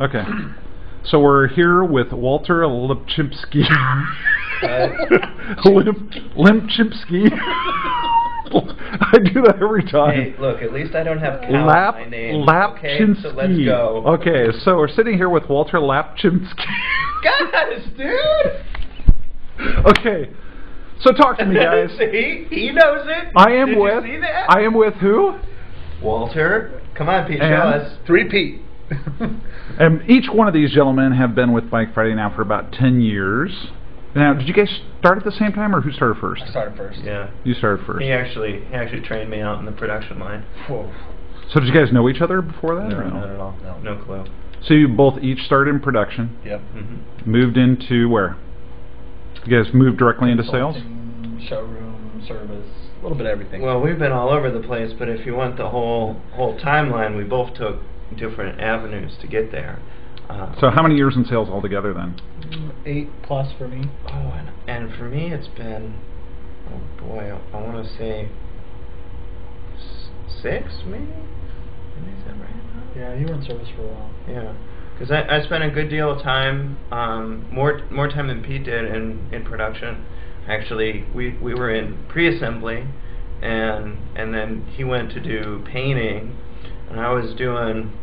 Okay. So we're here with Walter Lapchynski. Lapchynski. I do that every time. Hey, look, at least I don't have cow in my name. Lapchynski. Okay, so let's go. Okay, so we're sitting here with Walter Lapchynski. Gosh, dude! Okay, so talk to me, guys. See? He knows it. Did you see that? I am with who? Walter. Come on, Pete, show And? us. 3 Pete. And each one of these gentlemen have been with Bike Friday now for about 10 years. Now, did you guys start at the same time, or who started first? I started first. Yeah. You started first. He actually trained me out in the production line. Whoa. So did you guys know each other before that? No, or not at all. No clue. So you both each started in production. Yep. Moved into where? You guys moved directly into sales? Consulting, showroom, service, a little bit of everything. Well, we've been all over the place, but if you want the whole timeline, we both took different avenues to get there. So how many years in sales altogether then? 8+ for me. Oh, and for me it's been, oh boy, I want to say 6 maybe? Is that right? Yeah, you were in service for a while. Yeah, because I spent a good deal of time, more time than Pete did in production. Actually, we were in pre-assembly, and then he went to do painting, and I was doing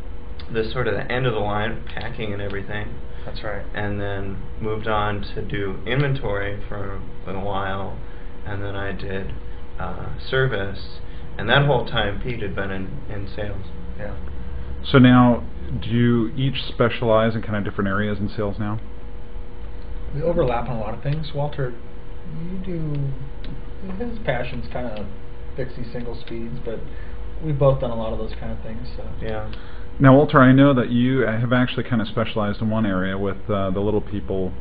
the sort of the end of the line, packing and everything. That's right. And then moved on to do inventory for a while, and then I did service, and that whole time Pete had been in sales. Yeah. So now, do you each specialize in kind of different areas in sales now? We overlap on a lot of things. Walter, you do, his passion's kind of fixing single speeds, but we've both done a lot of those kind of things. So. Yeah. Now, Walter, I know that you have actually kind of specialized in one area with the Little People.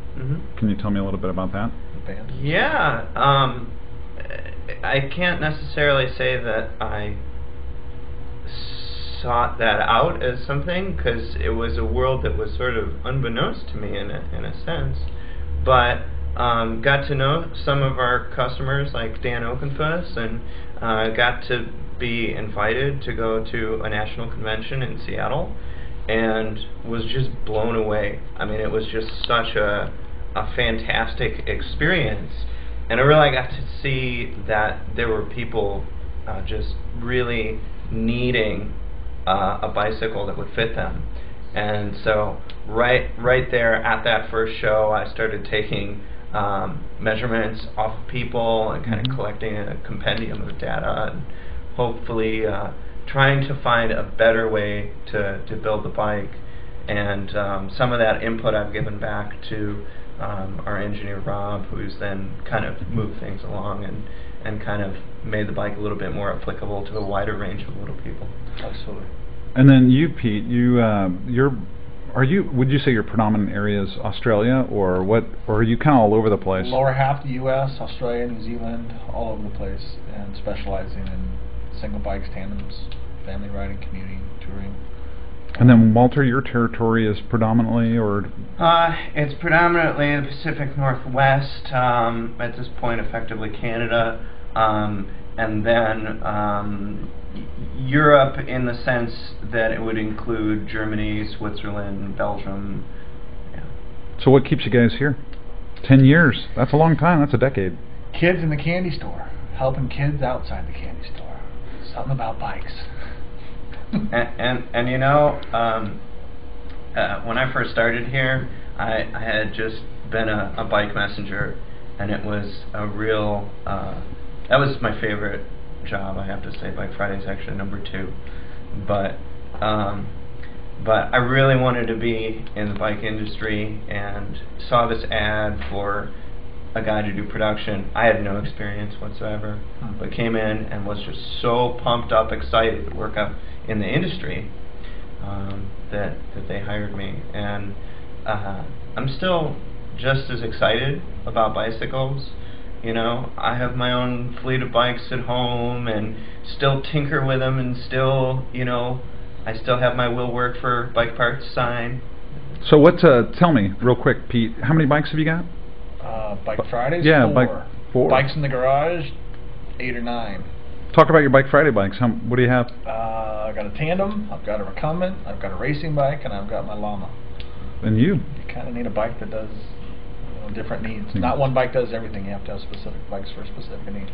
Can you tell me a little bit about that? The band. Yeah. I can't necessarily say that I sought that out as something, because it was a world that was sort of unbeknownst to me in a sense. But got to know some of our customers like Dan Oakenfuss, and got to be invited to go to a national convention in Seattle, and was just blown away. I mean, it was just such a fantastic experience, and I really got to see that there were people just really needing a bicycle that would fit them. And so right there at that first show, I started taking measurements off of people and kind of collecting a compendium of data, and hopefully trying to find a better way to build the bike. And some of that input I've given back to our engineer Rob, who's then kind of moved things along and kind of made the bike a little bit more applicable to a wider range of little people. Absolutely. And then you, Pete, would you say your predominant area is Australia, or what, or are you kind of all over the place? Lower half the U.S., Australia, New Zealand, all over the place, and specializing in single bikes, tandems, family riding, commuting, touring. And then, Walter, your territory is predominantly, or? It's predominantly the Pacific Northwest, at this point effectively Canada, and then Europe, in the sense that it would include Germany, Switzerland, Belgium. Yeah. So what keeps you guys here? 10 years. That's a long time. That's a decade. Kids in the candy store. Helping kids outside the candy store. Something about bikes. and you know, when I first started here, I had just been a bike messenger, and it was a real, that was my favorite job, I have to say. Bike Friday is actually number 2, but I really wanted to be in the bike industry, and saw this ad for a guy to do production. I had no experience whatsoever, but came in and was just so pumped up, excited to work up in the industry, that they hired me. And I'm still just as excited about bicycles. You know, I have my own fleet of bikes at home, and still tinker with them, and still, you know, I still have my will work for bike parts sign. So tell me real quick, Pete, how many bikes have you got? Bike Fridays? Yeah, 4. 4. Bikes in the garage, 8 or 9. Talk about your Bike Friday bikes. What do you have? I've got a tandem, I've got a recumbent, I've got a racing bike, and I've got my llama. And you? You kind of need a bike that does different needs. Mm. Not one bike does everything. You have to have specific bikes for specific needs.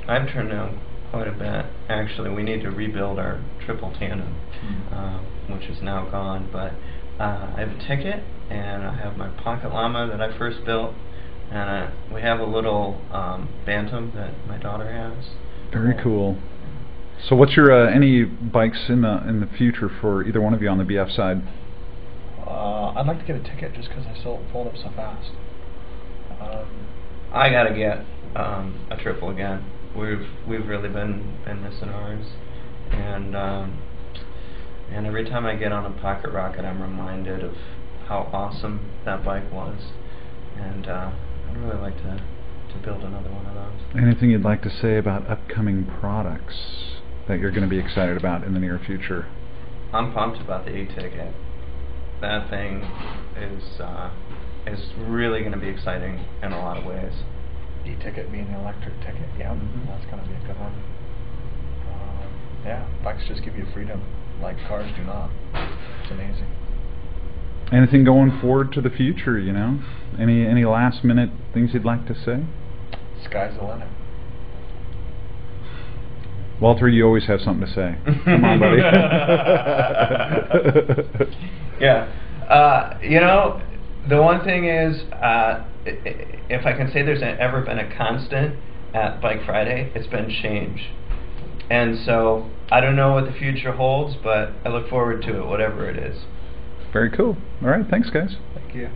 I've turned down quite a bit. Actually, we need to rebuild our triple tandem, which is now gone. But I have a ticket, and I have my pocket llama that I first built, and we have a little bantam that my daughter has. Very cool. So, what's your any bikes in the future for either one of you on the BF side? I'd like to get a ticket just because I fold up so fast. I gotta get a triple again. We've really been missing ours, and every time I get on a pocket rocket, I'm reminded of how awesome that bike was, and I'd really like to build another one of those. Anything you'd like to say about upcoming products that you're going to be excited about in the near future? I'm pumped about the e-ticket. That thing is really going to be exciting in a lot of ways. E-ticket being the electric ticket, yeah, that's going to be a good one. Yeah, bikes just give you freedom like cars do not. It's amazing. Anything going forward to the future, Any last minute things you'd like to say? Sky's the limit. Walter, you always have something to say. Come on, buddy. Yeah. The one thing is, if I can say there's ever been a constant at Bike Friday, it's been change. And so I don't know what the future holds, but I look forward to it, whatever it is. Very cool. All right, thanks, guys. Thank you.